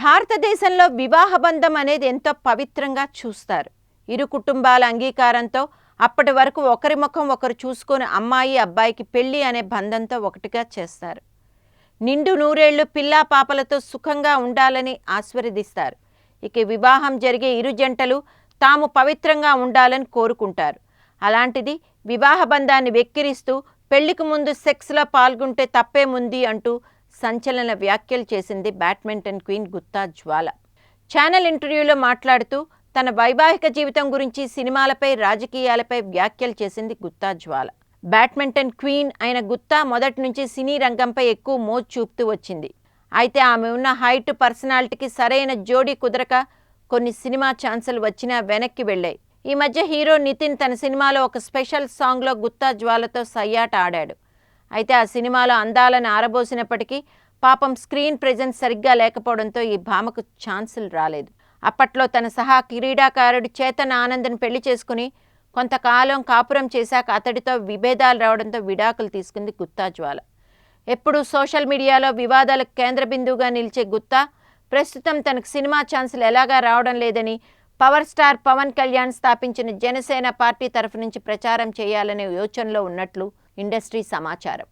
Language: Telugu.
భారతదేశంలో వివాహ బంధం అనేది ఎంతో పవిత్రంగా చూస్తారు. ఇరు కుటుంబాల అంగీకారంతో అప్పటి వరకు ఒకరి ముఖం ఒకరు చూసుకొని అమ్మాయి అబ్బాయికి పెళ్లి అనే బంధంతో ఒకటిగా చేస్తారు. నిండు నూరేళ్లు పిల్లా పాపలతో సుఖంగా ఉండాలని ఆశీర్వదిస్తారు. ఇక వివాహం జరిగే ఇరు జంటలు తాము పవిత్రంగా ఉండాలని కోరుకుంటారు. అలాంటిది వివాహ బంధాన్ని వెక్కిరిస్తూ పెళ్లికి ముందు సెక్స్లో పాల్గొంటే తప్పేముంది అంటూ సంచలన వ్యాఖ్యలు చేసింది badminton queen Gutta Jwala. Channel ఇంటర్వ్యూలో మాట్లాడుతూ తన వైవాహిక జీవితం గురించి, సినిమాలపై, రాజకీయాలపై వ్యాఖ్యలు చేసింది గుత్తా జ్వాల. బ్యాడ్మింటన్ క్వీన్ అయిన గుత్తా మొదటి నుంచి సినీ రంగంపై ఎక్కువ మోజు చూపుతూ వచ్చింది. అయితే ఆమె ఉన్న హైట్, పర్సనాలిటీకి సరైన జోడీ కుదరక కొన్ని సినిమా ఛాన్సులు వచ్చినా వెనక్కి వెళ్ళాయి. ఈ మధ్య హీరో నితిన్ తన సినిమాలో ఒక స్పెషల్ సాంగ్లో గుత్తా జ్వాలతో సయ్యాట ఆడాడు. అయితే ఆ సినిమాలో అందాలను ఆరబోసినప్పటికీ పాపం స్క్రీన్ ప్రెజెన్స్ సరిగ్గా లేకపోవడంతో ఈ భామకు ఛాన్సులు రాలేదు. అప్పట్లో తన సహా క్రీడాకారుడు చేతన్ ఆనంద్ని పెళ్లి చేసుకుని కొంతకాలం కాపురం చేశాక అతడితో విభేదాలు రావడంతో విడాకులు తీసుకుంది గుత్తా జ్వాల. ఎప్పుడూ సోషల్ మీడియాలో వివాదాలకు కేంద్ర బిందువుగా నిలిచే గుత్తా ప్రస్తుతం తనకు సినిమా ఛాన్సులు ఎలాగా రావడం లేదని పవర్ స్టార్ పవన్ కళ్యాణ్ స్థాపించిన జనసేన పార్టీ తరఫు నుంచి ప్రచారం చేయాలనే యోచనలో ఉన్నట్లు ఇండస్ట్రీ సమాచారం.